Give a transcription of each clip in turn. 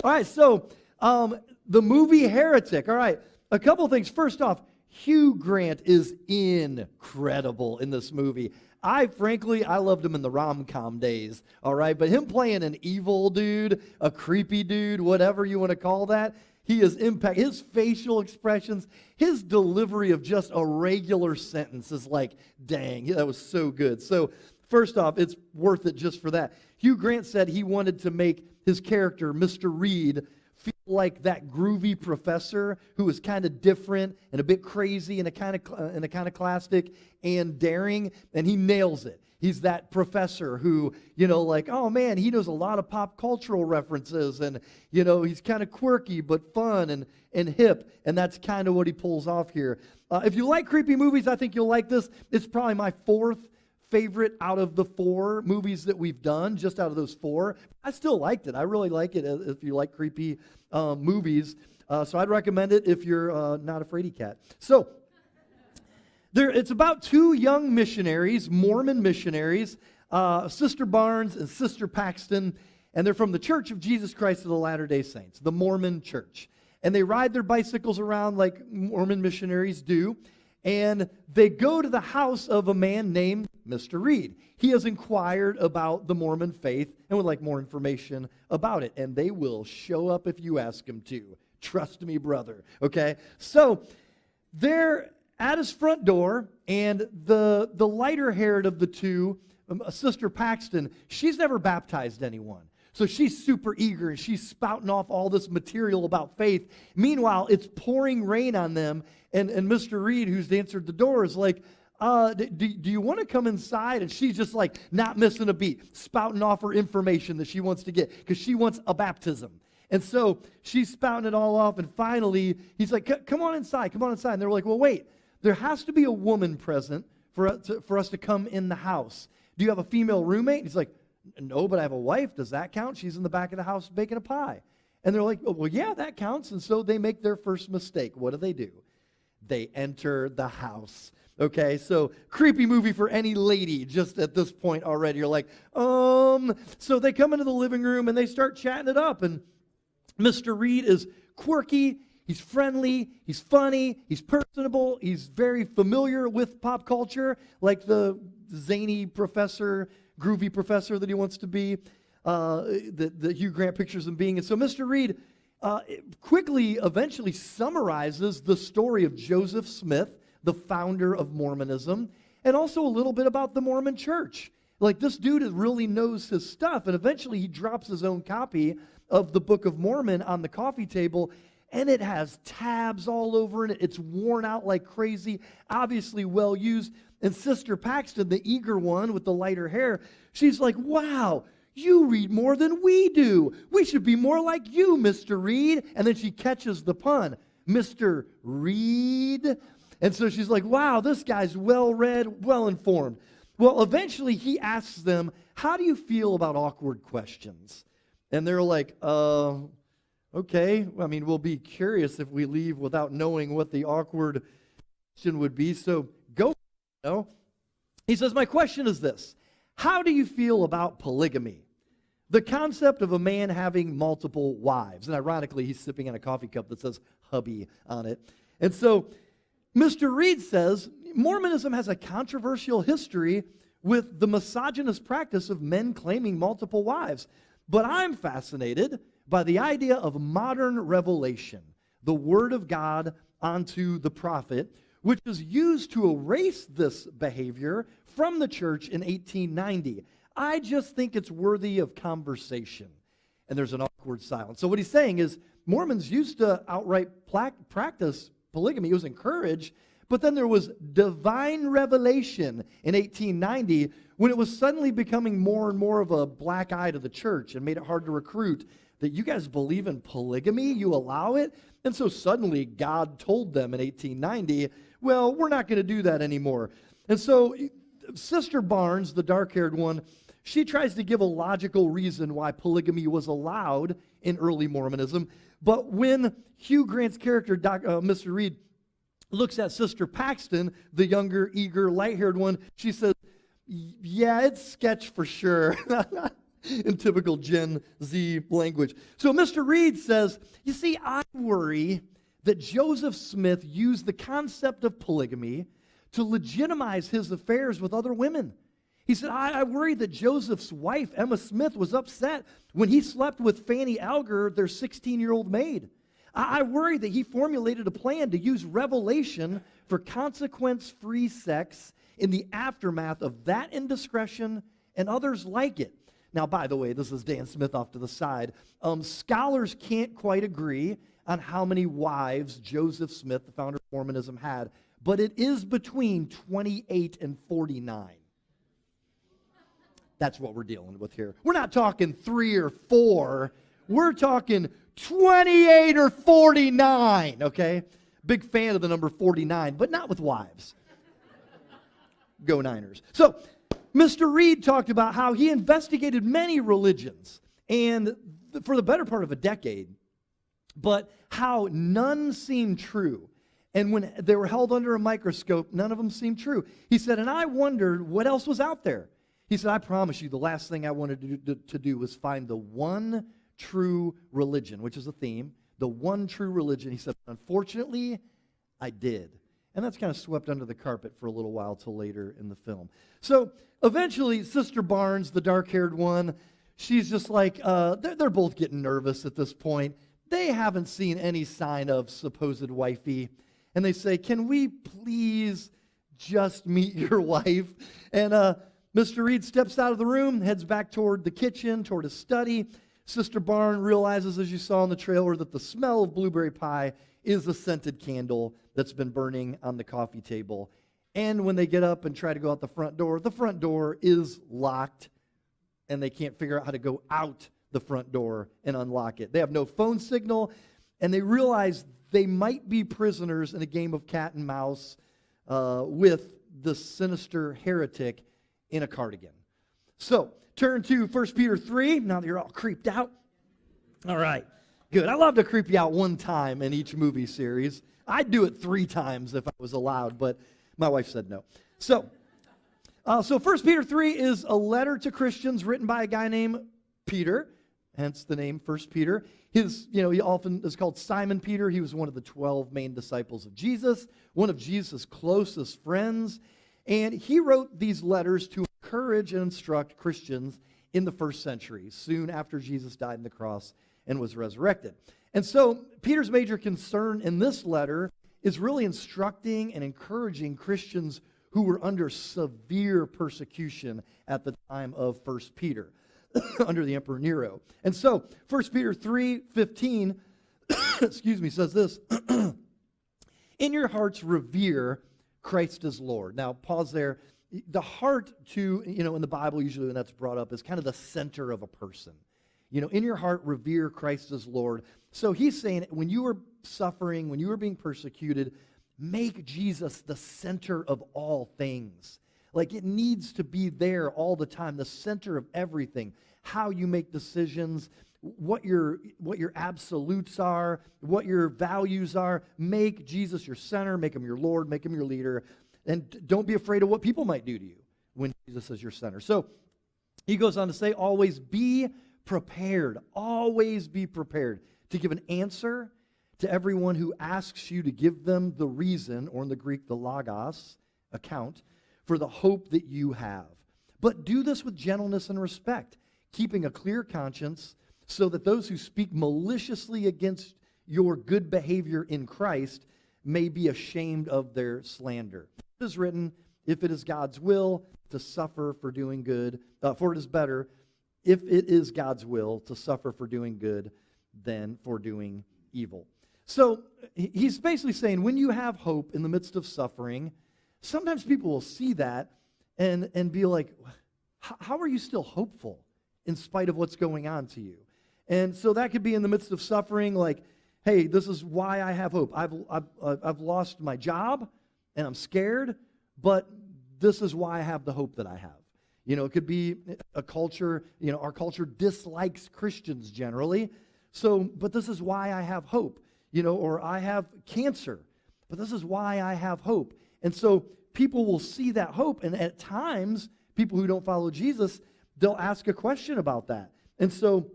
All right, so the movie Heretic. All right, a couple things. First off, Hugh Grant is incredible in this movie. Frankly, I loved him in the rom-com days, all right? But him playing an evil dude, a creepy dude, whatever you want to call that, he is impact. His facial expressions, his delivery of just a regular sentence is like, dang, that was so good. So first off, it's worth it just for that. Hugh Grant said he wanted to make his character, Mr. Reed, feel like that groovy professor who was kind of different and a bit crazy and a kind of classic and daring, and he nails it. He's that professor who, like, oh man, he knows a lot of pop cultural references, and he's kind of quirky but fun and hip, and that's kind of what he pulls off here. If you like creepy movies, I think you'll like this. It's probably my fourth favorite out of the 4 movies that we've done, just out of those 4. I still liked it. I really like it if you like creepy movies. So I'd recommend it if you're not a fraidy cat. So it's about 2 young missionaries, Mormon missionaries, Sister Barnes and Sister Paxton, and they're from the Church of Jesus Christ of the Latter-day Saints, the Mormon Church. And they ride their bicycles around like Mormon missionaries do. And they go to the house of a man named Mr. Reed. He has inquired about the Mormon faith and would like more information about it. And they will show up if you ask them to. Trust me, brother. Okay? So they're at his front door, and the lighter-haired of the 2, Sister Paxton, she's never baptized anyone. So she's super eager, and she's spouting off all this material about faith. Meanwhile, it's pouring rain on them, and Mr. Reed, who's answered the door, is like, do you want to come inside? And she's just like not missing a beat, spouting off her information that she wants to get, because she wants a baptism. And so she's spouting it all off, and finally, he's like, come on inside, come on inside. And they're like, well, wait, there has to be a woman present for us to come in the house. Do you have a female roommate? And he's like, no, but I have a wife. Does that count? She's in the back of the house baking a pie. And they're like, oh, well, yeah, that counts. And so they make their first mistake. What do? They enter the house. Okay, so creepy movie for any lady just at this point already. You're like, So they come into the living room and they start chatting it up. And Mr. Reed is quirky. He's friendly, he's funny, he's personable, he's very familiar with pop culture, like the zany professor, groovy professor that he wants to be, that Hugh Grant pictures him being. And so Mr. Reed quickly, eventually summarizes the story of Joseph Smith, the founder of Mormonism, and also a little bit about the Mormon Church. Like, this dude really knows his stuff, and eventually he drops his own copy of the Book of Mormon on the coffee table, and it has tabs all over it. It's worn out like crazy, obviously well used. And Sister Paxton, the eager one with the lighter hair, she's like, wow, you read more than we do. We should be more like you, Mr. Reed. And then she catches the pun, Mr. Reed. And so she's like, wow, this guy's well-read, well-informed. Well, eventually he asks them, how do you feel about awkward questions? And they're like, okay, I mean, we'll be curious if we leave without knowing what the awkward question would be, so go. He says, my question is this: how do you feel about polygamy? The concept of a man having multiple wives. And ironically, he's sipping on a coffee cup that says hubby on it. And so Mr. Reed says, Mormonism has a controversial history with the misogynist practice of men claiming multiple wives. But I'm fascinated by the idea of modern revelation, the Word of God onto the prophet, which is used to erase this behavior from the church in 1890. I just think it's worthy of conversation. And there's an awkward silence. So what he's saying is Mormons used to outright practice polygamy. It was encouraged. But then there was divine revelation in 1890 when it was suddenly becoming more and more of a black eye to the church and made it hard to recruit. That you guys believe in polygamy? You allow it? And so suddenly God told them in 1890, well, we're not going to do that anymore. And so Sister Barnes, the dark-haired one, she tries to give a logical reason why polygamy was allowed in early Mormonism. But when Hugh Grant's character, Mr. Reed, looks at Sister Paxton, the younger, eager, light-haired one, she says, yeah, it's sketch for sure. in typical Gen Z language. So Mr. Reed says, you see, I worry that Joseph Smith used the concept of polygamy to legitimize his affairs with other women. He said, I worry that Joseph's wife, Emma Smith, was upset when he slept with Fanny Alger, their 16-year-old maid. I worry that he formulated a plan to use revelation for consequence-free sex in the aftermath of that indiscretion and others like it. Now, by the way, this is Dan Smith off to the side. Scholars can't quite agree on how many wives Joseph Smith, the founder of Mormonism, had, but it is between 28 and 49. That's what we're dealing with here. We're not talking 3 or 4. We're talking 28 or 49, okay? Big fan of the number 49, but not with wives. Go Niners. So, Mr. Reed talked about how he investigated many religions, and for the better part of a decade, but how none seemed true. And when they were held under a microscope, none of them seemed true. He said, and I wondered what else was out there. He said, I promise you, the last thing I wanted to do was find the one true religion, which is a theme, the one true religion. He said, unfortunately, I did. And that's kind of swept under the carpet for a little while till later in the film. So eventually, Sister Barnes, the dark-haired one, she's just like, they're both getting nervous at this point. They haven't seen any sign of supposed wifey. And they say, can we please just meet your wife? And Mr. Reed steps out of the room, heads back toward the kitchen, toward his study. Sister Barnes realizes, as you saw in the trailer, that the smell of blueberry pie is a scented candle that's been burning on the coffee table. And when they get up and try to go out the front door is locked, and they can't figure out how to go out the front door and unlock it. They have no phone signal, and they realize they might be prisoners in a game of cat and mouse with the sinister heretic in a cardigan. So, turn to 1 Peter 3, now that you're all creeped out. All right, good. I love to creep you out one time in each movie series. I'd do it 3 times if I was allowed, but my wife said no. So 1 Peter 3 is a letter to Christians written by a guy named Peter, hence the name 1 Peter. He often is called Simon Peter. He was one of the 12 main disciples of Jesus, one of Jesus' closest friends. And he wrote these letters to encourage and instruct Christians in the first century, soon after Jesus died on the cross and was resurrected. And so Peter's major concern in this letter is really instructing and encouraging Christians who were under severe persecution at the time of 1 Peter, under the Emperor Nero. And so 1 Peter 3:15 says this, in your hearts revere Christ as Lord. Now, pause there. The heart in the Bible, usually when that's brought up, is kind of the center of a person. In your heart, revere Christ as Lord. So he's saying, when you are suffering, when you are being persecuted, make Jesus the center of all things. Like, it needs to be there all the time, the center of everything. How you make decisions, what your absolutes are, what your values are. Make Jesus your center, make him your Lord, make him your leader. And don't be afraid of what people might do to you when Jesus is your center. So he goes on to say, always be prepared. Always be prepared to give an answer to everyone who asks you to give them the reason, or in the Greek, the logos, account, for the hope that you have. But do this with gentleness and respect, keeping a clear conscience, so that those who speak maliciously against your good behavior in Christ may be ashamed of their slander. It is written, if it is God's will to suffer for doing good, for it is better, if it is God's will to suffer for doing good than for doing evil. So he's basically saying, when you have hope in the midst of suffering, sometimes people will see that and be like, how are you still hopeful in spite of what's going on to you? And so that could be in the midst of suffering, like, hey, this is why I have hope. I've lost my job, and I'm scared, but this is why I have the hope that I have. It could be a culture, our culture dislikes Christians generally, but this is why I have hope. Or I have cancer, but this is why I have hope. And so people will see that hope, and at times, people who don't follow Jesus, they'll ask a question about that. And so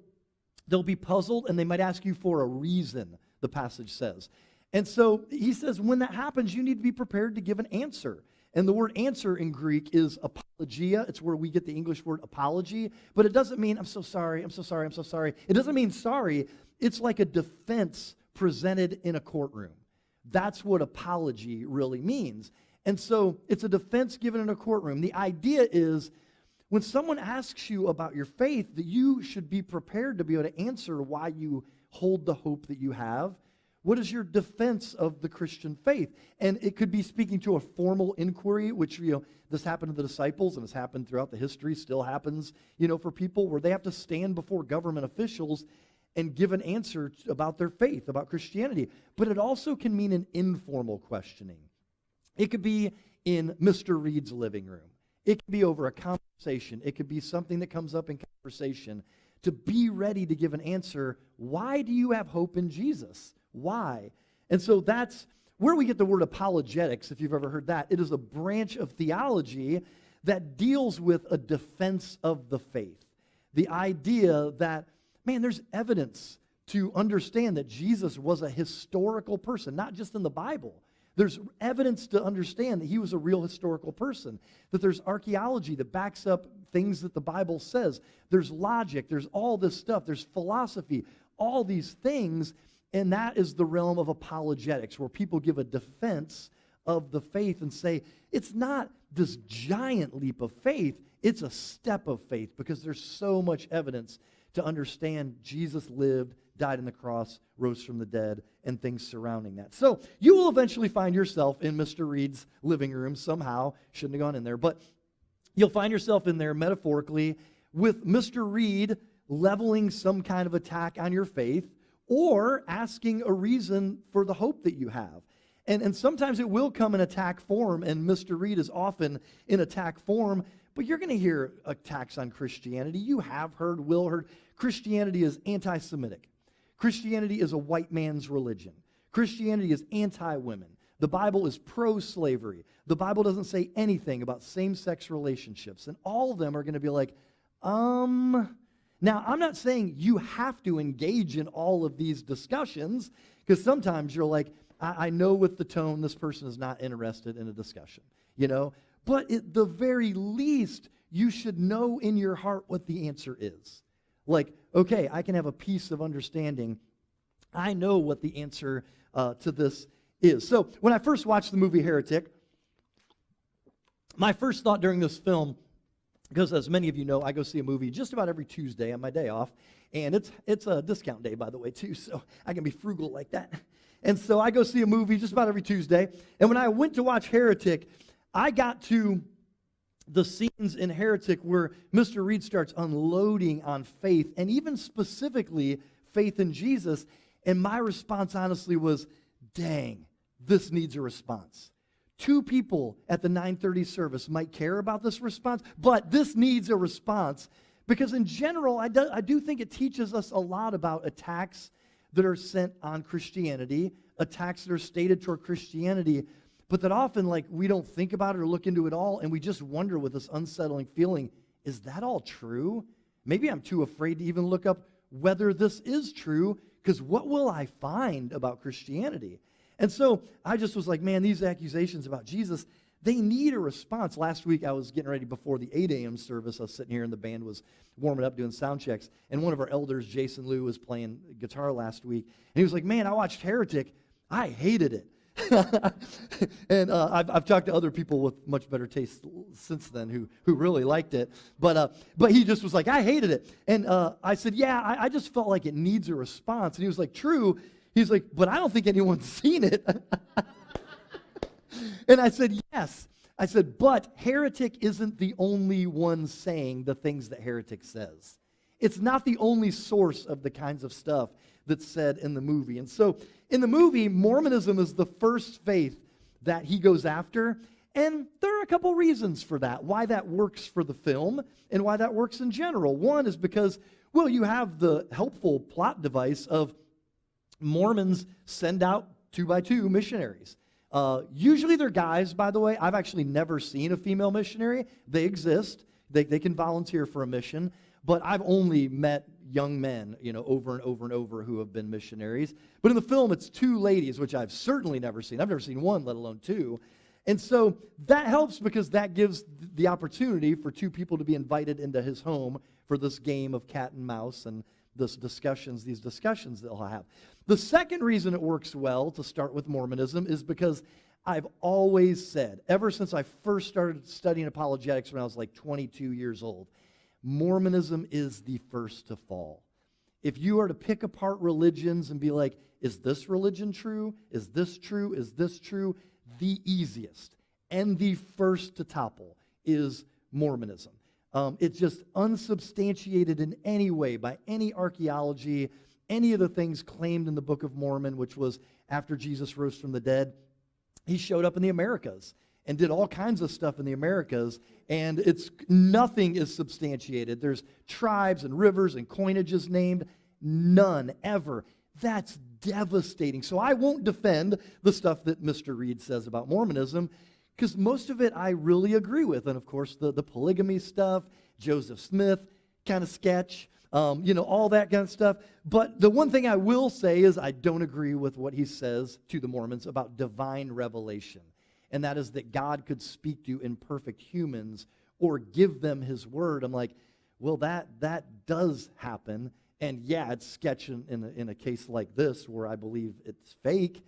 they'll be puzzled, and they might ask you for a reason, the passage says. And so he says, when that happens, you need to be prepared to give an answer. And the word answer in Greek is apologia. It's where we get the English word apology. But it doesn't mean, I'm so sorry, I'm so sorry, I'm so sorry. It doesn't mean sorry. It's like a defense presented in a courtroom. That's what apology really means. And so it's a defense given in a courtroom. The idea is when someone asks you about your faith, that you should be prepared to be able to answer why you hold the hope that you have. What is your defense of the Christian faith? And it could be speaking to a formal inquiry, which, this happened to the disciples, and it's happened throughout the history, still happens, for people where they have to stand before government officials and give an answer about their faith, about Christianity. But it also can mean an informal questioning. It could be in Mr. Reed's living room. It could be over a conversation. It could be something that comes up in conversation. To be ready to give an answer, why do you have hope in Jesus? Why? And so that's where we get the word apologetics, if you've ever heard that. It is a branch of theology that deals with a defense of the faith. The idea that, man, there's evidence to understand that Jesus was a historical person, not just in the Bible. There's evidence to understand that he was a real historical person, that there's archaeology that backs up things that the Bible says. There's logic, there's all this stuff, there's philosophy, all these things, and that is the realm of apologetics, where people give a defense of the faith and say, it's not this giant leap of faith, it's a step of faith, because there's so much evidence to understand Jesus lived, died on the cross, rose from the dead, and things surrounding that. So you will eventually find yourself in Mr. Reed's living room somehow. Shouldn't have gone in there, but you'll find yourself in there metaphorically with Mr. Reed leveling some kind of attack on your faith or asking a reason for the hope that you have. And sometimes it will come in attack form, and Mr. Reed is often in attack form, but you're going to hear attacks on Christianity. You have heard, will heard. Christianity is anti-Semitic. Christianity is a white man's religion. Christianity is anti-women. The Bible is pro-slavery. The Bible doesn't say anything about same-sex relationships. And all of them are going to be like, Now, I'm not saying you have to engage in all of these discussions, because sometimes you're like, I know with the tone this person is not interested in a discussion, But at the very least, you should know in your heart what the answer is. Like, okay, I can have a piece of understanding. I know what the answer to this is. So when I first watched the movie Heretic, my first thought during this film, because as many of you know, I go see a movie just about every Tuesday on my day off. And it's a discount day, by the way, too, so I can be frugal like that. And so I go see a movie just about every Tuesday. And when I went to watch Heretic, I got to the scenes in Heretic where Mr. Reed starts unloading on faith, and even specifically faith in Jesus. And my response, honestly, was, dang, this needs a response. 2 people at the 9:30 service might care about this response, but this needs a response, because in general, I do think it teaches us a lot about attacks that are sent on Christianity, attacks that are stated toward Christianity, but that often, we don't think about it or look into it all, and we just wonder with this unsettling feeling, is that all true? Maybe I'm too afraid to even look up whether this is true, because what will I find about Christianity? And so I just was like, man, these accusations about Jesus, they need a response. Last week I was getting ready before the 8 a.m. service. I was sitting here and the band was warming up doing sound checks. And one of our elders, Jason Liu, was playing guitar last week. And he was like, man, I watched Heretic. I hated it. And I've talked to other people with much better taste since then who really liked it. But he just was like, I hated it. And I said, yeah, I just felt like it needs a response. And he was like, true. He's like, but I don't think anyone's seen it. And I said, yes. I said, but Heretic isn't the only one saying the things that Heretic says. It's not the only source of the kinds of stuff that's said in the movie. And so in the movie, Mormonism is the first faith that he goes after. And there are a couple reasons for that, why that works for the film and why that works in general. One is because, well, you have the helpful plot device of Mormons send out 2x2 missionaries. Usually they're guys, by the way. I've actually never seen a female missionary. They exist. They can volunteer for a mission, but I've only met young men, over and over and over who have been missionaries. But in the film, it's two ladies, which I've certainly never seen. I've never seen one, let alone two. And so that helps because that gives the opportunity for two people to be invited into his home for this game of cat and mouse and these discussions they'll have. The second reason it works well to start with Mormonism is because I've always said, ever since I first started studying apologetics when I was like 22 years old, Mormonism is the first to fall. If you are to pick apart religions and be like, is this religion true? Is this true? Is this true? The easiest and the first to topple is Mormonism. It's just unsubstantiated in any way by any archaeology, any of the things claimed in the Book of Mormon, which was after Jesus rose from the dead. He showed up in the Americas and did all kinds of stuff in the Americas, and nothing is substantiated. There's tribes and rivers and coinages named, none ever. That's devastating. So I won't defend the stuff that Mr. Reed says about Mormonism, because most of it I really agree with. And of course, the polygamy stuff, Joseph Smith kind of sketch, all that kind of stuff. But the one thing I will say is I don't agree with what he says to the Mormons about divine revelation. And that is that God could speak to imperfect humans or give them his word. I'm like, well, that does happen. And yeah, it's sketch in a case like this where I believe it's fake,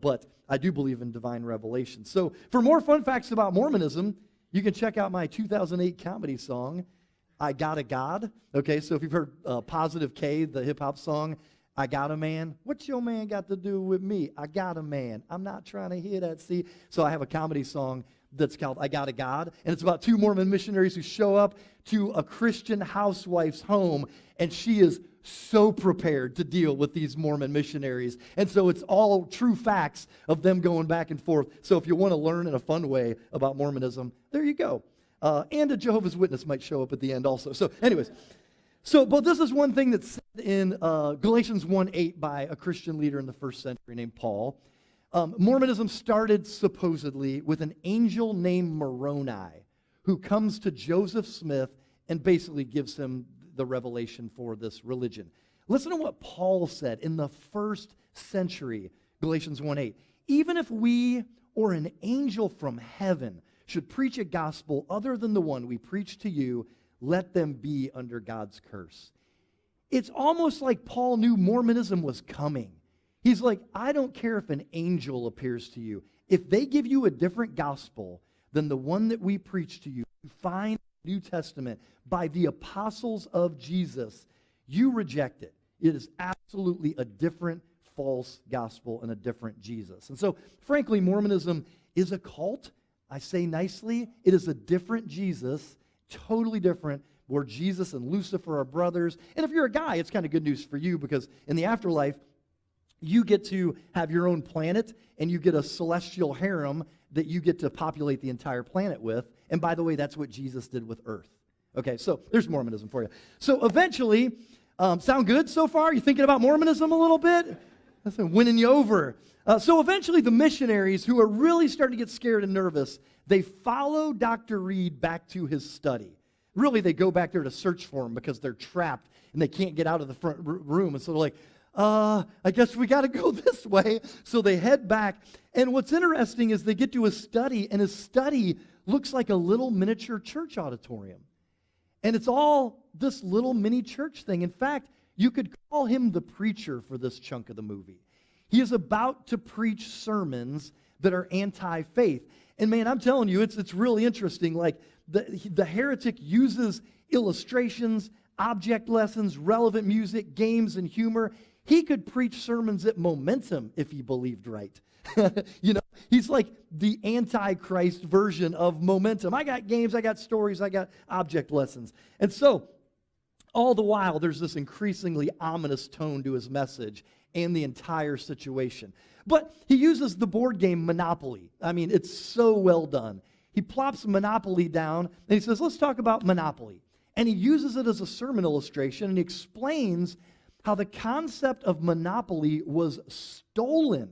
but I do believe in divine revelation. So for more fun facts about Mormonism, you can check out my 2008 comedy song, I Got a God. Okay, so if you've heard Positive K, the hip-hop song, I got a man. What's your man got to do with me? I got a man. I'm not trying to hear that, see? So I have a comedy song that's called I Got a God, and it's about two Mormon missionaries who show up to a Christian housewife's home, and she is so prepared to deal with these Mormon missionaries. And so it's all true facts of them going back and forth. So if you want to learn in a fun way about Mormonism, there you go. And a Jehovah's Witness might show up at the end also. So anyways, but this is one thing that's said in Galatians 1:8 by a Christian leader in the first century named Paul. Mormonism started supposedly with an angel named Moroni who comes to Joseph Smith and basically gives him the revelation for this religion. Listen to what Paul said in the first century, Galatians 1:8. Even if we or an angel from heaven should preach a gospel other than the one we preach to you, let them be under God's curse. It's almost like Paul knew Mormonism was coming. He's like, I don't care if an angel appears to you. If they give you a different gospel than the one that we preach to you, you find New Testament by the apostles of Jesus, you reject it. It is absolutely a different false gospel and a different Jesus. And so, frankly, Mormonism is a cult. I say nicely, it is a different Jesus, totally different, where Jesus and Lucifer are brothers. And if you're a guy, it's kind of good news for you because in the afterlife, you get to have your own planet and you get a celestial harem that you get to populate the entire planet with. And by the way, that's what Jesus did with Earth. Okay, so there's Mormonism for you. So eventually, sound good so far? You thinking about Mormonism a little bit? That's winning you over. So eventually the missionaries who are really starting to get scared and nervous, they follow Dr. Reed back to his study. Really, they go back there to search for him because they're trapped and they can't get out of the front room. And so they're like, I guess we got to go this way. So they head back. And what's interesting is they get to his study, and his study looks like a little miniature church auditorium. And it's all this little mini church thing. In fact, you could call him the preacher for this chunk of the movie. He is about to preach sermons that are anti-faith. And man, I'm telling you, it's really interesting. Like the Heretic uses illustrations, object lessons, relevant music, games, and humor. He could preach sermons at Momentum if he believed right. He's like the Antichrist version of Momentum. I got games, I got stories, I got object lessons. And so, all the while, there's this increasingly ominous tone to his message and the entire situation. But he uses the board game Monopoly. I mean, it's so well done. He plops Monopoly down, and he says, let's talk about Monopoly. And he uses it as a sermon illustration, and he explains how the concept of Monopoly was stolen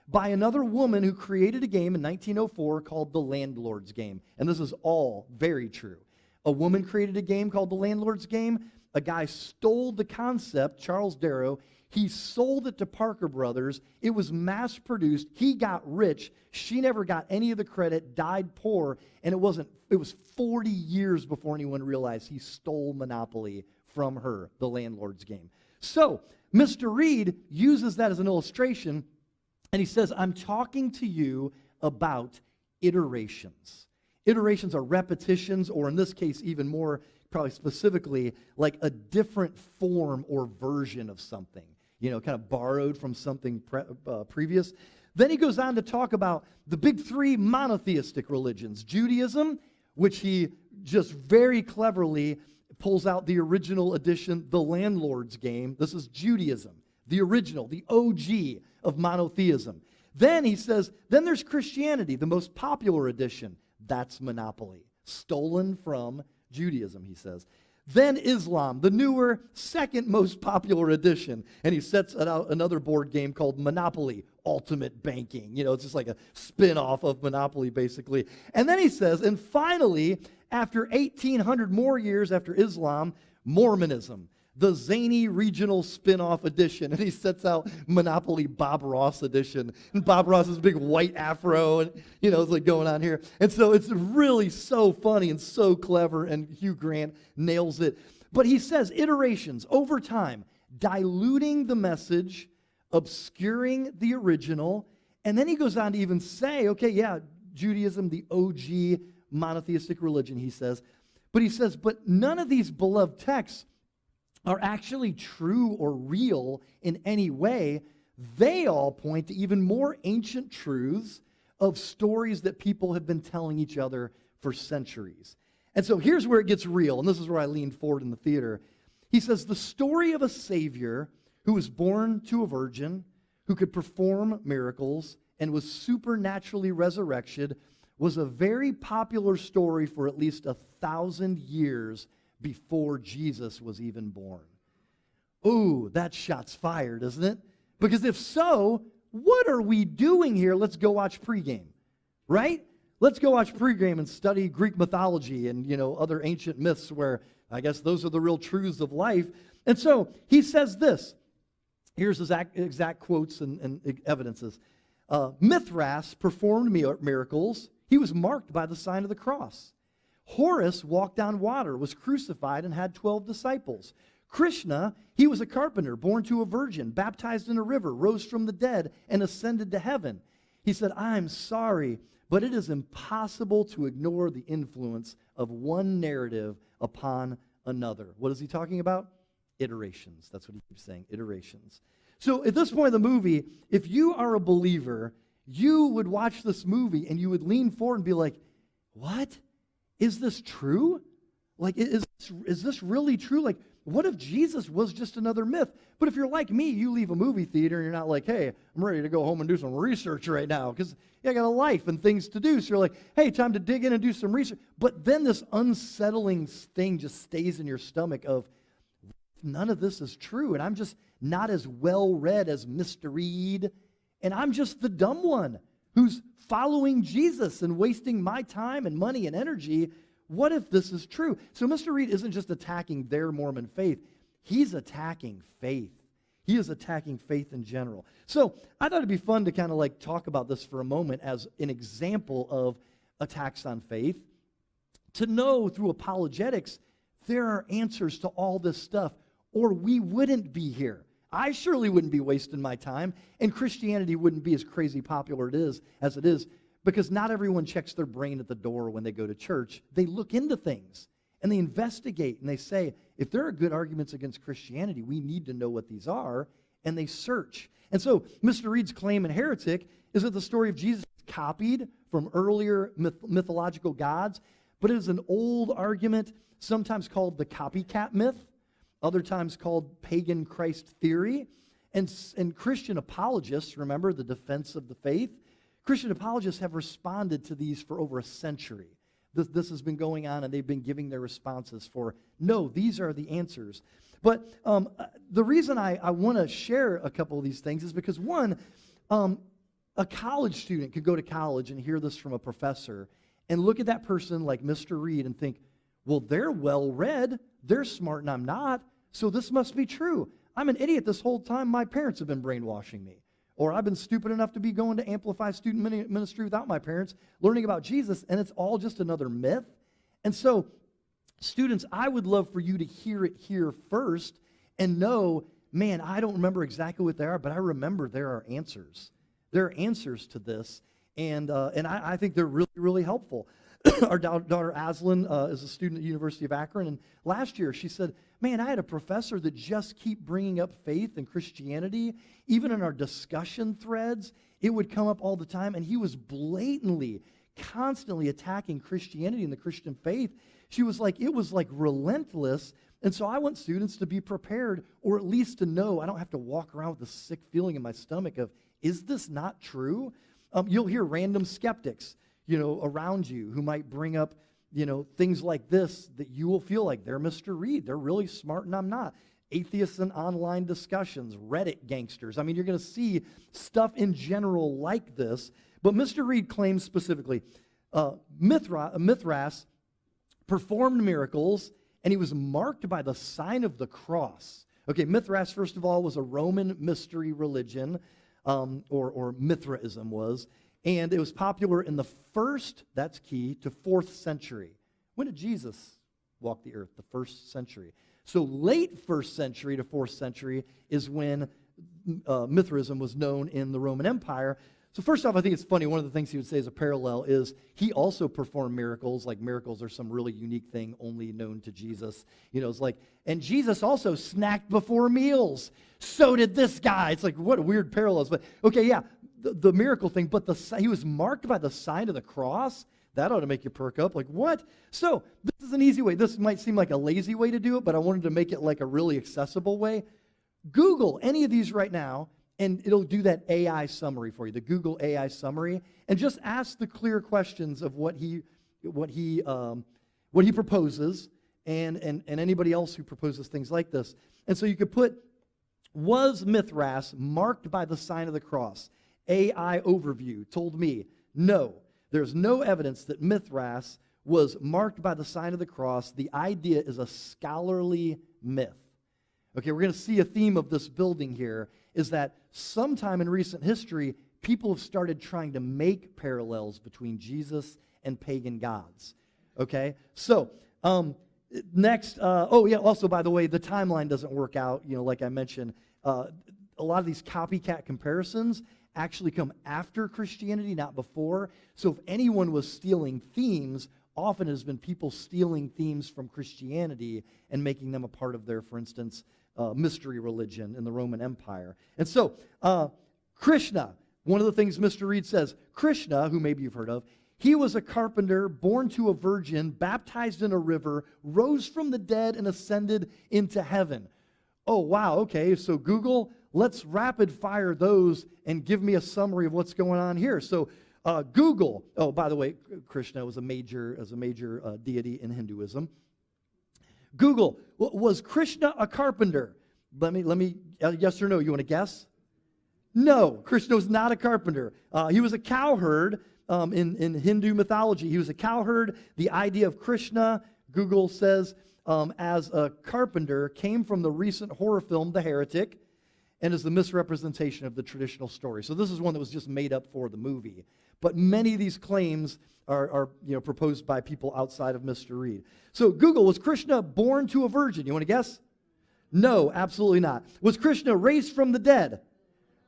by another woman who created a game in 1904 called the Landlord's Game. And this is all very true. A woman created a game called the Landlord's Game. A guy stole the concept, Charles Darrow. He sold it to Parker Brothers. It was mass produced. He got rich. She never got any of the credit, died poor, and it was 40 years before anyone realized he stole Monopoly from her, the Landlord's Game. So, Mr. Reed uses that as an illustration, and he says, I'm talking to you about iterations. Iterations are repetitions, or in this case, even more, probably specifically, like a different form or version of something, kind of borrowed from something previous. Then he goes on to talk about the big three monotheistic religions. Judaism, which he just very cleverly pulls out the original edition, The Landlord's Game. This is Judaism, the original, the OG of monotheism. Then he says, then there's Christianity, the most popular edition. That's Monopoly, stolen from Judaism, he says. Then Islam, the newer, second most popular edition. And he sets out another board game called Monopoly, Ultimate Banking. It's just like a spin-off of Monopoly, basically. And then he says, and finally, after 1,800 more years after Islam, Mormonism, the zany regional spin-off edition. And he sets out Monopoly Bob Ross edition. And Bob Ross's big white afro, and, it's like going on here. And so it's really so funny and so clever, and Hugh Grant nails it. But he says iterations over time, diluting the message, obscuring the original, and then he goes on to even say, okay, yeah, Judaism, the OG monotheistic religion, he says. But he says, but none of these beloved texts are actually true or real in any way. They all point to even more ancient truths of stories that people have been telling each other for centuries. And so here's where it gets real, and this is where I leaned forward in the theater. He says, the story of a Savior who was born to a virgin, who could perform miracles, and was supernaturally resurrected, was a very popular story for at least 1,000 years before Jesus was even born. Ooh, that shot's fired, isn't it? Because if so, what are we doing here? Let's go watch pregame, right? Let's go watch pregame and study Greek mythology and, other ancient myths where I guess those are the real truths of life. And so he says this. Here's his exact quotes and evidences. Mithras performed miracles. He was marked by the sign of the cross. Horus walked on water, was crucified, and had 12 disciples. Krishna, he was a carpenter, born to a virgin, baptized in a river, rose from the dead, and ascended to heaven. He said, I'm sorry, but it is impossible to ignore the influence of one narrative upon another. What is he talking about? Iterations. That's what he keeps saying, iterations. So at this point in the movie, if you are a believer, you would watch this movie and you would lean forward and be like, what? Is this true? Like, is this really true? Like, what if Jesus was just another myth? But if you're like me, you leave a movie theater and you're not like, hey, I'm ready to go home and do some research right now because I got a life and things to do. So you're like, hey, time to dig in and do some research. But then this unsettling thing just stays in your stomach of, none of this is true, and I'm just not as well-read as Mr. Reed, and I'm just the dumb one who's following Jesus and wasting my time and money and energy. What if this is true? So Mr. Reed isn't just attacking their Mormon faith. He's attacking faith. He is attacking faith in general. So I thought it'd be fun to kind of like talk about this for a moment as an example of attacks on faith. To know through apologetics, there are answers to all this stuff, or we wouldn't be here. I surely wouldn't be wasting my time, and Christianity wouldn't be as crazy popular as it is, because not everyone checks their brain at the door when they go to church. They look into things, and they investigate, and they say, if there are good arguments against Christianity, we need to know what these are, and they search. And so Mr. Reed's claim in Heretic is that the story of Jesus is copied from earlier mythological gods, but it is an old argument, sometimes called the copycat myth, other times called pagan Christ theory. And Christian apologists, remember the defense of the faith, Christian apologists have responded to these for over a century. This has been going on, and they've been giving their responses for, no, these are the answers. But the reason I want to share a couple of these things is because, one, a college student could go to college and hear this from a professor and look at that person like Mr. Reed and think, Well, they're well-read. They're smart and I'm not. So this must be true. I'm an idiot this whole time. My parents have been brainwashing me. Or I've been stupid enough to be going to Amplify Student Ministry without my parents, learning about Jesus, and it's all just another myth. And so, students, I would love for you to hear it here first and know, man, I don't remember exactly what they are, but I remember there are answers. There are answers to this, and I think they're really, really helpful. Our daughter Aslan is a student at the University of Akron, and last year she said, man, I had a professor that just keep bringing up faith and Christianity. Even in our discussion threads, it would come up all the time, and he was blatantly, constantly attacking Christianity and the Christian faith. She was like, it was like relentless, and so I want students to be prepared, or at least to know I don't have to walk around with a sick feeling in my stomach of, is this not true? You'll hear random skeptics, around you who might bring up, things like this that you will feel like they're Mr. Reed. They're really smart and I'm not. Atheists in online discussions, Reddit gangsters. I mean, you're going to see stuff in general like this. But Mr. Reed claims specifically, Mithras performed miracles and he was marked by the sign of the cross. Okay, Mithras, first of all, was a Roman mystery religion, or Mithraism was. And it was popular in the 1st, that's key, to 4th century. When did Jesus walk the earth? The 1st century. So late 1st century to 4th century is when Mithraism was known in the Roman Empire. So first off, I think it's funny, one of the things he would say as a parallel is he also performed miracles, like miracles are some really unique thing only known to Jesus. It's like, and Jesus also snacked before meals. So did this guy. It's like, what a weird parallels. But okay, yeah. The miracle thing, but he was marked by the sign of the cross. That ought to make you perk up. Like, what? So, this is an easy way. This might seem like a lazy way to do it, but I wanted to make it like a really accessible way. Google any of these right now, and it'll do that AI summary for you, the Google AI summary, and just ask the clear questions of what he proposes, and anybody else who proposes things like this. And so you could put, was Mithras marked by the sign of the cross? AI overview told me, no, there's no evidence that Mithras was marked by the sign of the cross. The idea is a scholarly myth. Okay, we're going to see a theme of this building here, is that sometime in recent history, people have started trying to make parallels between Jesus and pagan gods. Okay, so next, also, by the way, the timeline doesn't work out, like I mentioned. A lot of these copycat comparisons actually come after Christianity, not before. So if anyone was stealing themes, often it has been people stealing themes from Christianity and making them a part of their, for instance, mystery religion in the Roman Empire. And so, Krishna, one of the things Mr. Reed says, Krishna, who maybe you've heard of, he was a carpenter, born to a virgin, baptized in a river, rose from the dead, and ascended into heaven. Oh, wow, okay, so Google, let's rapid fire those and give me a summary of what's going on here. So Google, oh, by the way, Krishna was a major deity in Hinduism. Google, was Krishna a carpenter? Let me, yes or no, you want to guess? No, Krishna was not a carpenter. He was a cowherd in Hindu mythology. He was a cowherd. The idea of Krishna, Google says, as a carpenter came from the recent horror film, The Heretic, and is the misrepresentation of the traditional story. So this is one that was just made up for the movie. But many of these claims are proposed by people outside of Mr. Reed. So Google, was Krishna born to a virgin? You want to guess? No, absolutely not. Was Krishna raised from the dead?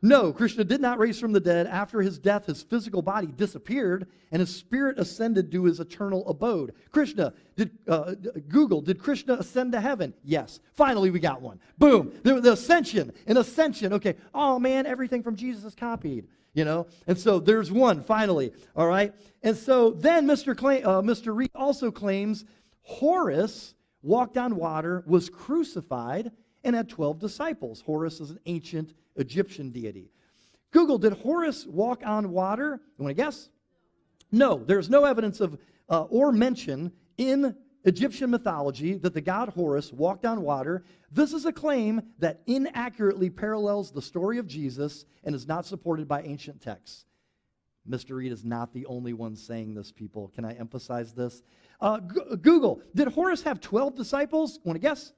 No, Krishna did not raise from the dead. After his death, his physical body disappeared, and his spirit ascended to his eternal abode. Google, did Krishna ascend to heaven? Yes. Finally, we got one. Boom. The ascension. An ascension. Okay. Oh, man, everything from Jesus is copied. And so there's one, finally. All right. And so then Mr. Reed also claims Horus walked on water, was crucified, and had 12 disciples. Horus is an ancient Egyptian deity. Google, did Horus walk on water? You want to guess? No, there's no evidence of or mention in Egyptian mythology that the god Horus walked on water. This is a claim that inaccurately parallels the story of Jesus and is not supported by ancient texts. Mr. Reed is not the only one saying this, people. Can I emphasize this? Google, did Horus have 12 disciples? Want to guess?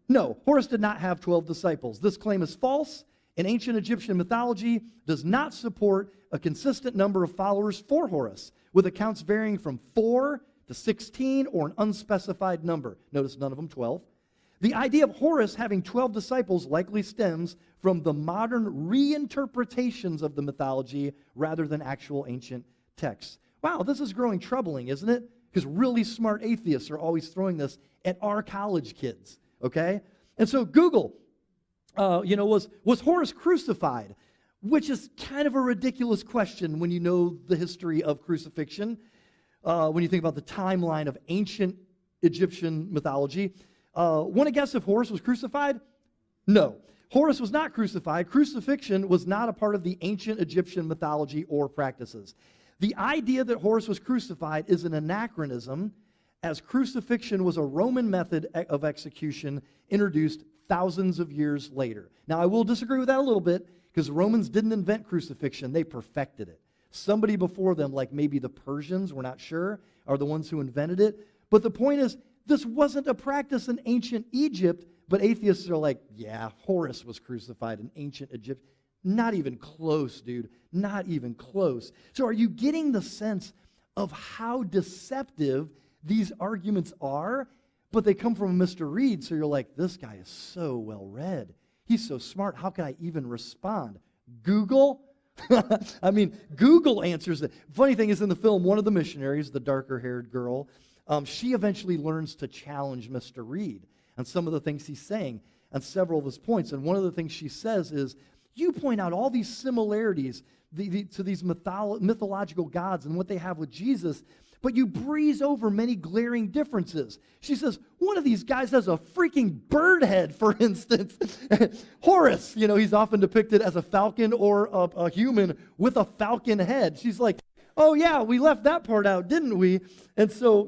No, Horus did not have 12 disciples. This claim is false, and ancient Egyptian mythology does not support a consistent number of followers for Horus, with accounts varying from 4 to 16 or an unspecified number. Notice none of them 12. The idea of Horus having 12 disciples likely stems from the modern reinterpretations of the mythology rather than actual ancient texts. Wow, this is growing troubling, isn't it? Because really smart atheists are always throwing this at our college kids, okay? And so Google, was Horus crucified? Which is kind of a ridiculous question when you know the history of crucifixion, when you think about the timeline of ancient Egyptian mythology. Want to guess if Horus was crucified? No. Horus was not crucified. Crucifixion was not a part of the ancient Egyptian mythology or practices. The idea that Horus was crucified is an anachronism, as crucifixion was a Roman method of execution introduced thousands of years later. Now, I will disagree with that a little bit, because Romans didn't invent crucifixion. They perfected it. Somebody before them, like maybe the Persians, we're not sure, are the ones who invented it. But the point is, this wasn't a practice in ancient Egypt, but atheists are like, yeah, Horus was crucified in ancient Egypt. Not even close, dude. Not even close. So are you getting the sense of how deceptive these arguments are? But they come from Mr. Reed, so you're like, this guy is so well read. He's so smart. How can I even respond? Google? I mean, Google answers it. Funny thing is, in the film, one of the missionaries, the darker-haired girl, she eventually learns to challenge Mr. Reed on some of the things he's saying, on several of his points. And one of the things she says is, you point out all these similarities to these mythological gods and what they have with Jesus, but you breeze over many glaring differences. She says, one of these guys has a freaking bird head, for instance. Horus, he's often depicted as a falcon or a human with a falcon head. She's like, oh yeah, we left that part out, didn't we? And so,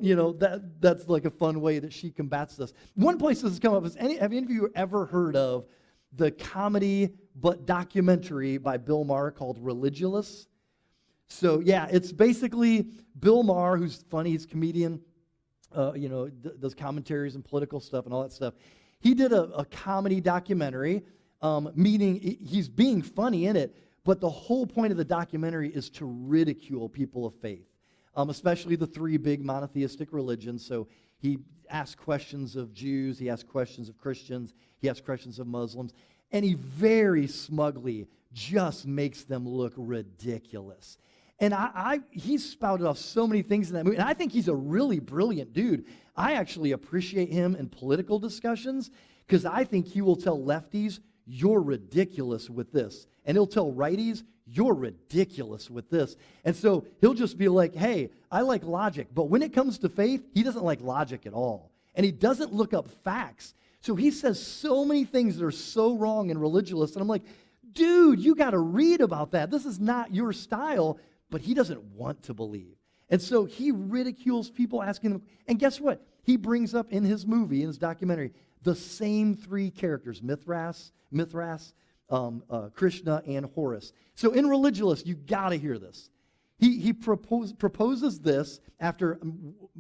that's like a fun way that she combats this. One place this has come up is, have any of you ever heard of the comedy but documentary by Bill Maher called Religulous? So yeah, it's basically Bill Maher, who's funny, he's a comedian, does commentaries and political stuff and all that stuff. He did a comedy documentary, meaning he's being funny in it, but the whole point of the documentary is to ridicule people of faith, especially the three big monotheistic religions. So he asks questions of Jews, he asks questions of Christians, he asks questions of Muslims, and he very smugly just makes them look ridiculous. And he spouted off so many things in that movie, and I think he's a really brilliant dude. I actually appreciate him in political discussions, because I think he will tell lefties, you're ridiculous with this. And he'll tell righties, you're ridiculous with this. And so he'll just be like, hey, I like logic, but when it comes to faith, he doesn't like logic at all. And he doesn't look up facts. So he says so many things that are so wrong and religious, and I'm like, dude, you got to read about that. This is not your style. But he doesn't want to believe. And so he ridicules people, asking them, and guess what? He brings up in his movie, in his documentary, the same three characters, Mithras, Krishna, and Horus. So in Religulous, you got to hear this. He proposes this after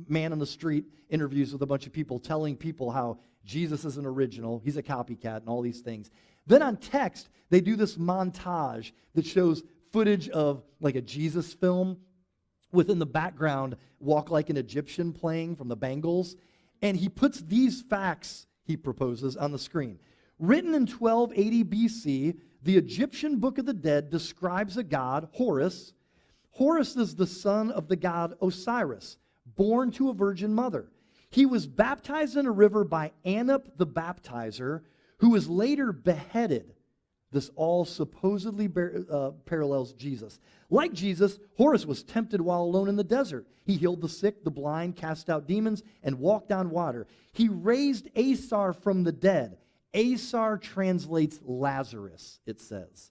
man on the street interviews with a bunch of people, telling people how Jesus is an original, he's a copycat, and all these things. Then on text, they do this montage that shows footage of like a Jesus film with in the background Walk Like an Egyptian playing from the Bangles. And he puts these facts, he proposes, on the screen. Written in 1280 BC, the Egyptian Book of the Dead describes a god, Horus. Horus is the son of the god Osiris, born to a virgin mother. He was baptized in a river by Anup the baptizer, who was later beheaded. This all supposedly parallels Jesus. Like Jesus, Horus was tempted while alone in the desert. He healed the sick, the blind, cast out demons, and walked on water. He raised Asar from the dead. Asar translates Lazarus, it says.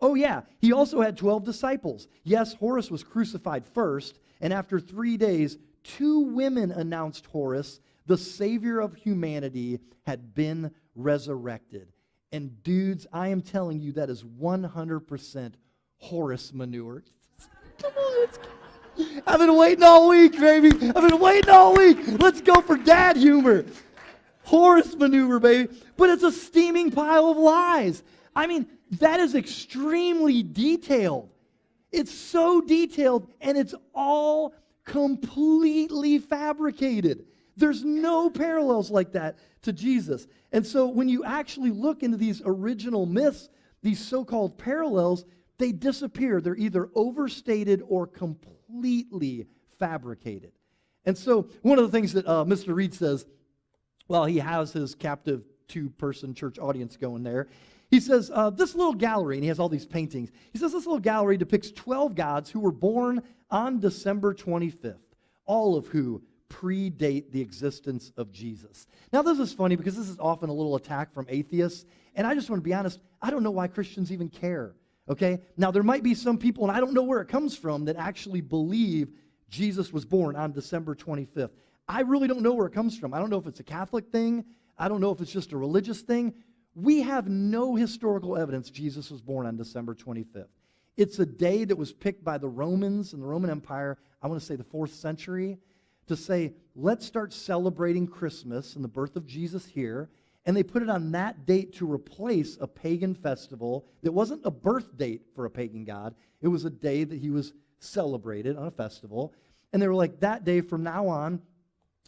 Oh yeah, he also had 12 disciples. Yes, Horus was crucified first, and after 3 days, 2 women announced Horus, the savior of humanity, had been resurrected. And dudes, I am telling you, that is 100% Horus manure. Come on, let's go. I've been waiting all week, baby. I've been waiting all week. Let's go for dad humor. Horse maneuver, baby. But it's a steaming pile of lies. I mean, that is extremely detailed. It's so detailed, and it's all completely fabricated. There's no parallels like that to Jesus. And so when you actually look into these original myths, these so-called parallels, they disappear. They're either overstated or completely fabricated. And so one of the things that Mr. Reed says, well, he has his captive two-person church audience going there. He says, this little gallery, and he has all these paintings. He says this little gallery depicts 12 gods who were born on December 25th, all of who predate the existence of Jesus. Now, this is funny because this is often a little attack from atheists, and I just want to be honest, I don't know why Christians even care, okay? Now, there might be some people, and I don't know where it comes from, that actually believe Jesus was born on December 25th. I really don't know where it comes from. I don't know if it's a Catholic thing. I don't know if it's just a religious thing. We have no historical evidence Jesus was born on December 25th. It's a day that was picked by the Romans and the Roman Empire, I want to say the 4th century, to say, let's start celebrating Christmas and the birth of Jesus here. And they put it on that date to replace a pagan festival that wasn't a birth date for a pagan god. It was a day that he was celebrated on a festival. And they were like, that day from now on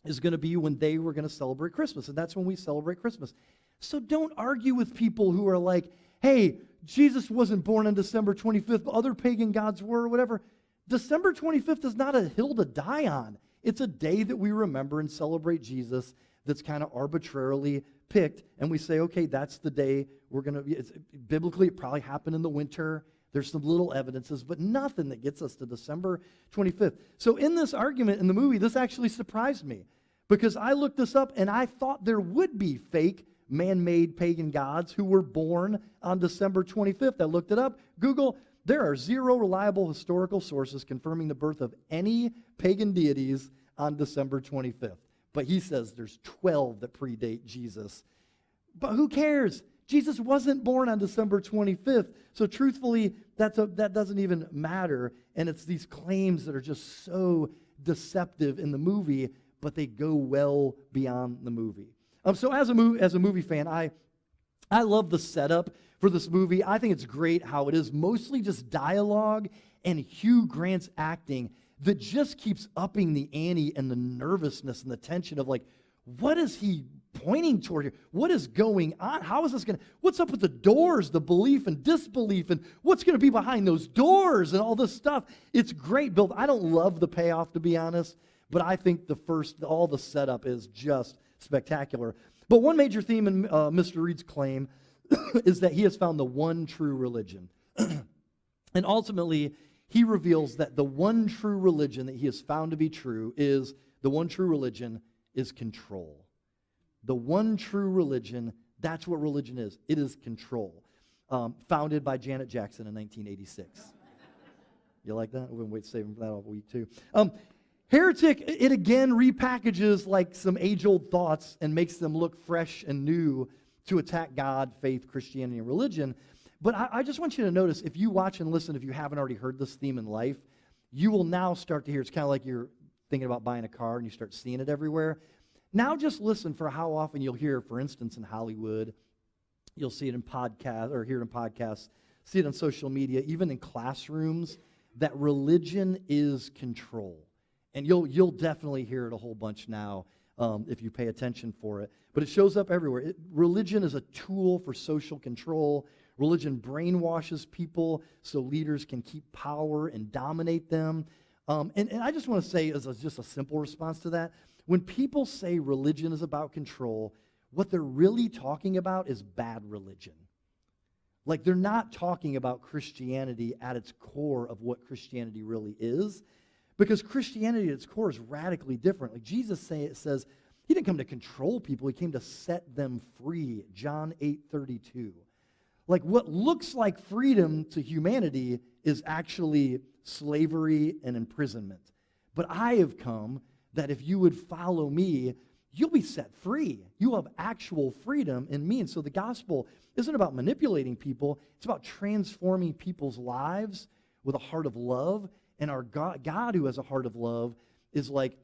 is going to be when they were going to celebrate Christmas. And that's when we celebrate Christmas. So don't argue with people who are like, hey, Jesus wasn't born on December 25th, but other pagan gods were, or whatever. December 25th is not a hill to die on. It's a day that we remember and celebrate Jesus that's kind of arbitrarily picked. And we say, okay, that's the day we're going to, biblically it probably happened in the winter. There's some little evidences, but nothing that gets us to December 25th. So in this argument in the movie, this actually surprised me because I looked this up and I thought there would be fake man-made pagan gods who were born on December 25th. I looked it up. Google, there are 0 reliable historical sources confirming the birth of any pagan deities on December 25th. But he says there's 12 that predate Jesus. But who cares? Jesus wasn't born on December 25th. So truthfully, that doesn't even matter. And it's these claims that are just so deceptive in the movie, but they go well beyond the movie. So as a movie fan, I love the setup for this movie. I think it's great how it is mostly just dialogue and Hugh Grant's acting that just keeps upping the ante and the nervousness and the tension of like, what is he pointing toward here? What is going on? How is this going to, what's up with the doors, the belief and disbelief, and what's going to be behind those doors and all this stuff? It's great build. I don't love the payoff, to be honest, but I think all the setup is just spectacular. But one major theme in Mr. Reed's claim is that he has found the one true religion. And ultimately, he reveals that the one true religion that he has found to be true is, the one true religion is control. The one true religion, that's what religion is. It is control. Founded by Janet Jackson in 1986. You like that? We're going to wait to save that all week too. Heretic, it again repackages like some age-old thoughts and makes them look fresh and new to attack God, faith, Christianity, and religion. But I just want you to notice, if you watch and listen, if you haven't already heard this theme in life, you will now start to hear, it's kind of like you're thinking about buying a car and you start seeing it everywhere. Now just listen for how often you'll hear, for instance, in Hollywood, you'll see it in podcasts, or hear it in podcasts, see it on social media, even in classrooms, that religion is control. And you'll definitely hear it a whole bunch now if you pay attention for it. But it shows up everywhere. Religion is a tool for social control. Religion brainwashes people so leaders can keep power and dominate them. And I just want to say, as just a simple response to that, when people say religion is about control, what they're really talking about is bad religion. Like, they're not talking about Christianity at its core of what Christianity really is. Because Christianity at its core is radically different. Like Jesus says, he didn't come to control people, he came to set them free. John 8:32. Like, what looks like freedom to humanity is actually slavery and imprisonment. But I have come that if you would follow me, you'll be set free. You have actual freedom in me. And so the gospel isn't about manipulating people. It's about transforming people's lives with a heart of love And our God who has a heart of love is like,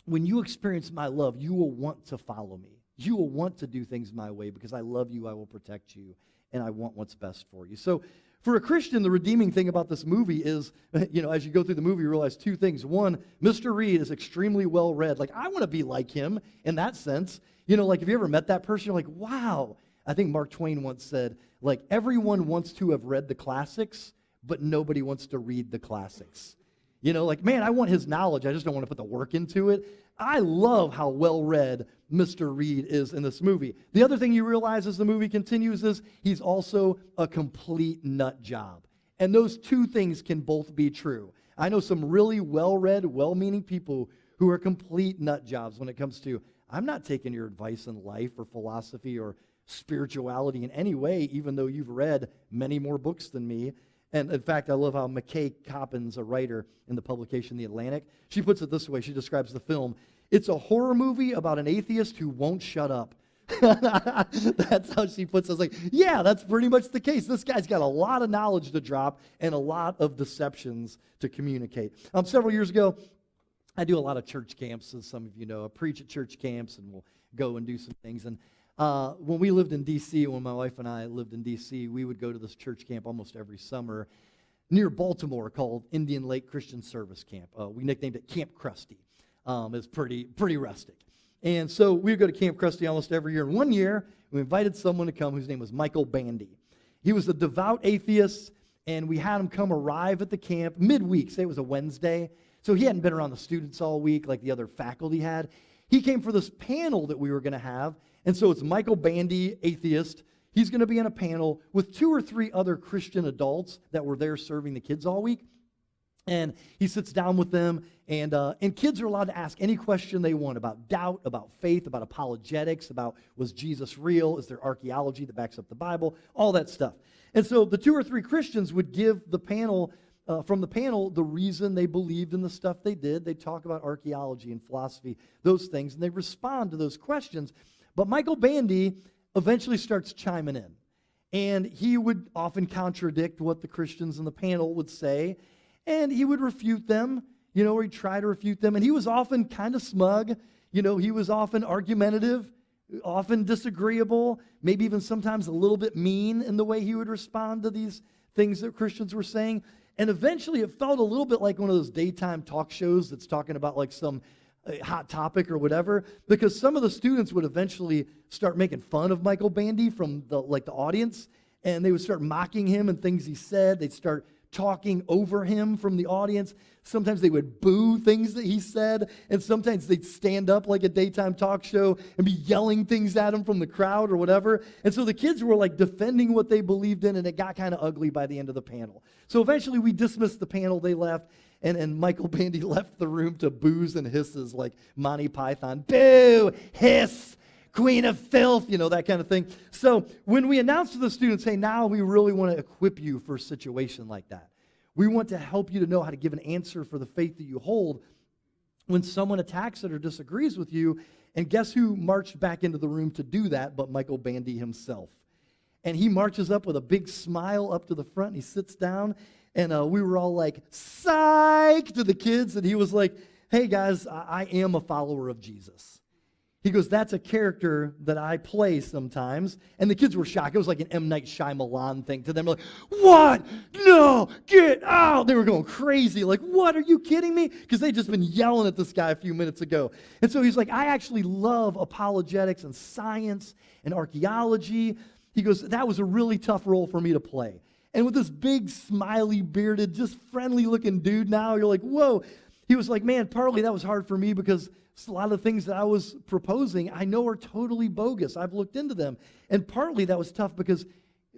when you experience my love, you will want to follow me. You will want to do things my way because I love you, I will protect you, and I want what's best for you. So for a Christian, the redeeming thing about this movie is, as you go through the movie, you realize two things. One, Mr. Reed is extremely well read. Like, I want to be like him in that sense. Like, if you ever met that person, you're like, wow. I think Mark Twain once said, like, everyone wants to have read the classics, but nobody wants to read the classics. Like, man, I want his knowledge. I just don't want to put the work into it. I love how well-read Mr. Reed is in this movie. The other thing you realize as the movie continues is he's also a complete nut job. And those two things can both be true. I know some really well-read, well-meaning people who are complete nut jobs when it comes to, I'm not taking your advice in life or philosophy or spirituality in any way, even though you've read many more books than me. And in fact, I love how McKay Coppins, a writer in the publication The Atlantic, she puts it this way. She describes the film. It's a horror movie about an atheist who won't shut up. That's how she puts it. I was like, yeah, that's pretty much the case. This guy's got a lot of knowledge to drop and a lot of deceptions to communicate. Several years ago, I do a lot of church camps, as some of you know. I preach at church camps, and we'll go and do some things. And when we lived in D.C., when my wife and I lived in D.C., we would go to this church camp almost every summer near Baltimore called Indian Lake Christian Service Camp. We nicknamed it Camp Krusty. It's pretty rustic. And so we would go to Camp Krusty almost every year. And one year, we invited someone to come whose name was Michael Bandy. He was a devout atheist, and we had him arrive at the camp midweek. Say it was a Wednesday. So he hadn't been around the students all week like the other faculty had. He came for this panel that we were going to have. And so it's Michael Bandy, atheist. He's going to be on a panel with 2 or 3 other Christian adults that were there serving the kids all week. And he sits down with them, and kids are allowed to ask any question they want about doubt, about faith, about apologetics, about was Jesus real, is there archaeology that backs up the Bible, all that stuff. And so the 2 or 3 Christians would give the panel, from the panel, the reason they believed in the stuff they did. They talk about archaeology and philosophy, those things, and they respond to those questions. But Michael Bandy eventually starts chiming in, and he would often contradict what the Christians in the panel would say, and he would refute them, or he'd try to refute them, and he was often kind of smug, he was often argumentative, often disagreeable, maybe even sometimes a little bit mean in the way he would respond to these things that Christians were saying, and eventually it felt a little bit like one of those daytime talk shows that's talking about like some hot topic or whatever, because some of the students would eventually start making fun of Michael Bandy from the audience, and they would start mocking him and things he said. They'd start talking over him from the audience. Sometimes they would boo things that he said, and sometimes they'd stand up like a daytime talk show and be yelling things at him from the crowd or whatever. And so the kids were like defending what they believed in, and it got kind of ugly by the end of the panel. So eventually we dismissed the panel, they left, and Michael Bandy left the room to boos and hisses like Monty Python. Boo! Hiss! Queen of filth, that kind of thing. So when we announced to the students, hey, now we really want to equip you for a situation like that. We want to help you to know how to give an answer for the faith that you hold when someone attacks it or disagrees with you. And guess who marched back into the room to do that but Michael Bandy himself? And he marches up with a big smile up to the front, and he sits down, and we were all like, psych, to the kids, and he was like, hey guys, I am a follower of Jesus. He goes, that's a character that I play sometimes. And the kids were shocked. It was like an M. Night Shyamalan thing to them. They're like, what? No, get out. They were going crazy. Like, what? Are you kidding me? Because they'd just been yelling at this guy a few minutes ago. And so he's like, I actually love apologetics and science and archaeology. He goes, that was a really tough role for me to play. And with this big, smiley, bearded, just friendly-looking dude now, you're like, whoa. He was like, man, partly that was hard for me because a lot of the things that I was proposing I know are totally bogus. I've looked into them. And partly that was tough because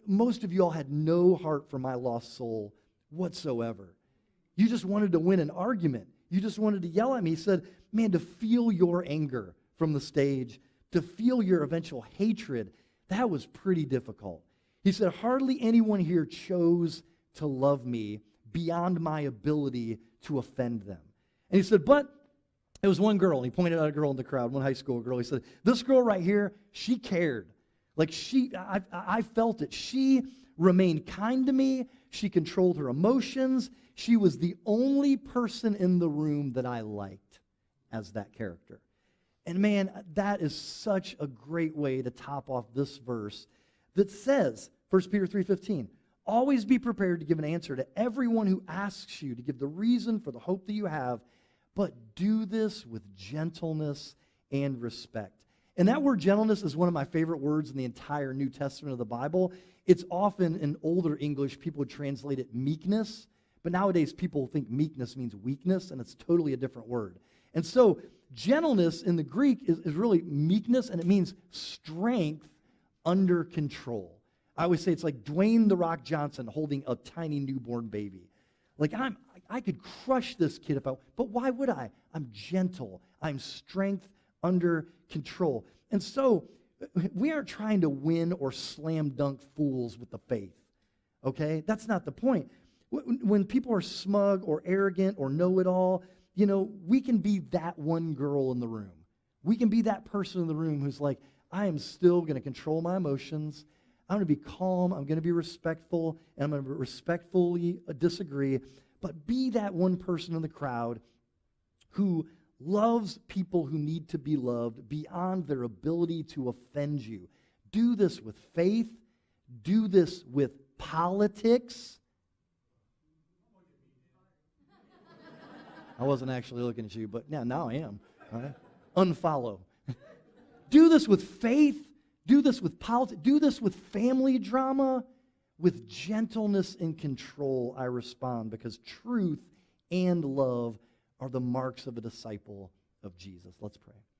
most of you all had no heart for my lost soul whatsoever. You just wanted to win an argument. You just wanted to yell at me. He said, man, to feel your anger from the stage, to feel your eventual hatred, that was pretty difficult. He said, hardly anyone here chose to love me beyond my ability to offend them. And he said, but it was one girl, and he pointed out a girl in the crowd, one high school girl. He said, this girl right here, she cared. Like I felt it. She remained kind to me. She controlled her emotions. She was the only person in the room that I liked as that character. And man, that is such a great way to top off this verse that says, 1 Peter 3:15, always be prepared to give an answer to everyone who asks you to give the reason for the hope that you have, but do this with gentleness and respect. And that word gentleness is one of my favorite words in the entire New Testament of the Bible. It's often in older English, people would translate it meekness, but nowadays people think meekness means weakness, and it's totally a different word. And so gentleness in the Greek is really meekness, and it means strength under control. I always say it's like Dwayne "The Rock" Johnson holding a tiny newborn baby. Like I could crush this kid but why would I? I'm gentle. I'm strength under control. And so we aren't trying to win or slam dunk fools with the faith. Okay? That's not the point. When people are smug or arrogant or know-it-all, we can be that one girl in the room. We can be that person in the room who's like, I am still going to control my emotions. I'm going to be calm. I'm going to be respectful. And I'm going to respectfully disagree. But be that one person in the crowd who loves people who need to be loved beyond their ability to offend you. Do this with faith. Do this with politics. I wasn't actually looking at you, but now I am. All right? Unfollow. Do this with faith. Do this with politics. Do this with family drama. With gentleness and control, I respond, because truth and love are the marks of a disciple of Jesus. Let's pray.